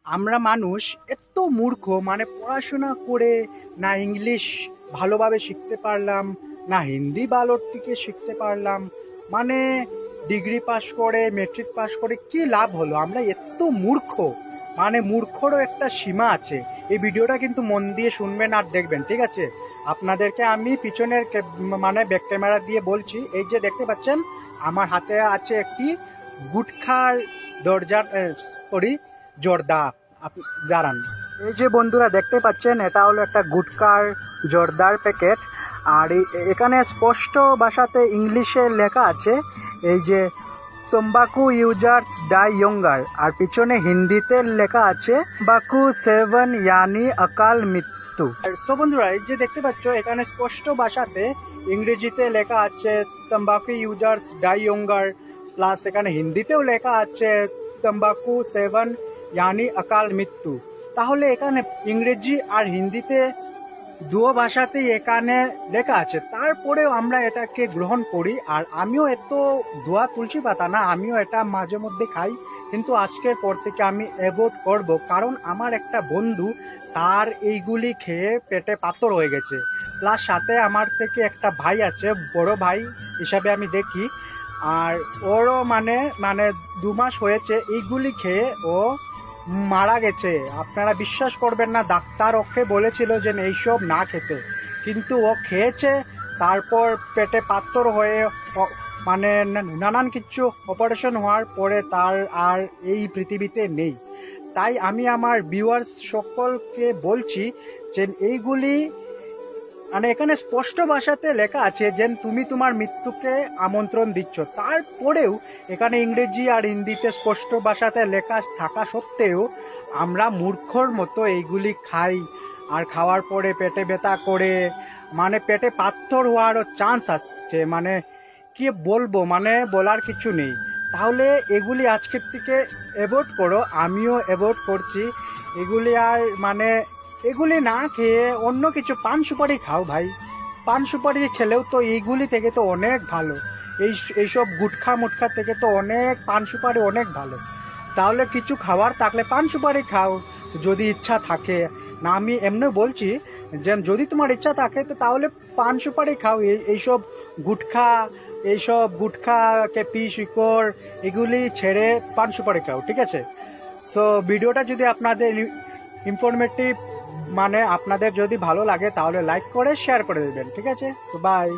আমরা মানুষ এত মূর্খ, মানে পড়াশোনা করে না ইংলিশ ভালোভাবে শিখতে পারলাম, না হিন্দি ভালোর থেকে শিখতে পারলাম। মানে ডিগ্রি পাশ করে, মেট্রিক পাশ করে কি লাভ হলো? আমরা এত মূর্খ, মানে মূর্খরও একটা সীমা আছে। এই ভিডিওটা কিন্তু মন দিয়ে শুনবেন আর দেখবেন, ঠিক আছে? আপনাদেরকে আমি পিছনের মানে ব্যাক ক্যামেরা দিয়ে বলছি। এই যে দেখতে পাচ্ছেন, আমার হাতে আছে একটি গুটখার দরজার সরি জর্দা। দাঁড়ান, এই যে বন্ধুরা দেখতে পাচ্ছেন, এটা হলো একটা গুটকার জর্দার প্যাকেট। আর এখানে স্পষ্ট ভাষাতে ইংলিশে লেখা আছে এই যে তম্বাকু ইউজার্স ডাই ইয়ঙ্গার, আর পিছনে হিন্দিতে লেখা আছে বাকু 7 ইয়ানি অকাল মৃত্যু। সো বন্ধুরা, এই যে দেখতে পাচ্ছ, এখানে স্পষ্ট ভাষাতে ইংরেজিতে লেখা আছে তম্বাকু ইউজার্স ডাই ইয়ঙ্গার, প্লাস এখানে হিন্দিতেও লেখা আছে তম্বাকু 7 ইয়ানি অকাল মৃত্যু। তাহলে এখানে ইংরেজি আর হিন্দিতে দুও ভাষাতেই এখানে লেখা আছে, তারপরেও আমরা এটাকে গ্রহণ করি। আর আমিও এত ধোয়া তুলসী পাতা না, আমিও এটা মাঝে মধ্যে খাই, কিন্তু আজকের পর থেকে আমি অ্যাভয়েড করব। কারণ আমার একটা বন্ধু, তার এইগুলি খেয়ে পেটে পাথর হয়ে গেছে। প্লাস সাথে আমার থেকে একটা ভাই আছে, বড় ভাই হিসাবে আমি দেখি, আর ওরও মানে মানে 2 মাস হয়েছে এইগুলি খেয়ে ও মারা গেছে। আপনারা বিশ্বাস করবেন না, ডাক্তার ওকে বলেছিল যে এইসব না খেতে, কিন্তু ও খেয়েছে। তারপর পেটে পাথর হয়ে মানে নানান কিছু অপারেশন হওয়ার পরে তার আর এই পৃথিবীতে নেই। তাই আমি আমার ভিউয়ার্স সকলকে বলছি যে এইগুলি মানে এখানে স্পষ্ট ভাষাতে লেখা আছে যে তুমি তোমার মৃত্যুকে আমন্ত্রণ দিচ্ছ, তারপরেও এখানে ইংরেজি আর হিন্দিতে স্পষ্ট ভাষাতে লেখা থাকা সত্ত্বেও আমরা মূর্খর মতো এইগুলি খাই। আর খাওয়ার পরে পেটে ব্যথা করে, মানে পেটে পাথর হওয়ারও চান্স আসছে। মানে কি বলবো, মানে বলার কিছু নেই। তাহলে এগুলি আজকের থেকে অ্যাভয়েড করো, আমিও অ্যাভয়েড করছি এগুলি। আর মানে এগুলি না খেয়ে অন্য কিছু পান সুপারি খাও ভাই। পান সুপারি খেলেও তো এইগুলি থেকে তো অনেক ভালো, এইসব গুটখা মুটখা থেকে তো অনেক পান সুপারি অনেক ভালো। তাহলে কিছু খাওয়ার থাকলে পান সুপারি খাও যদি ইচ্ছা থাকে। না, আমি এমনি বলছি যে যদি তোমার ইচ্ছা থাকে তো তাহলে পান সুপারি খাও। এইসব গুটখা, এইসব গুটখা কেপি শিকড় এগুলি ছেড়ে পান সুপারি খাও, ঠিক আছে? সো ভিডিওটা যদি আপনাদের ইনফরমেটিভ মানে আপনাদের যদি ভালো লাগে তাহলে লাইক করে শেয়ার করে দেবেন, ঠিক আছে? So by.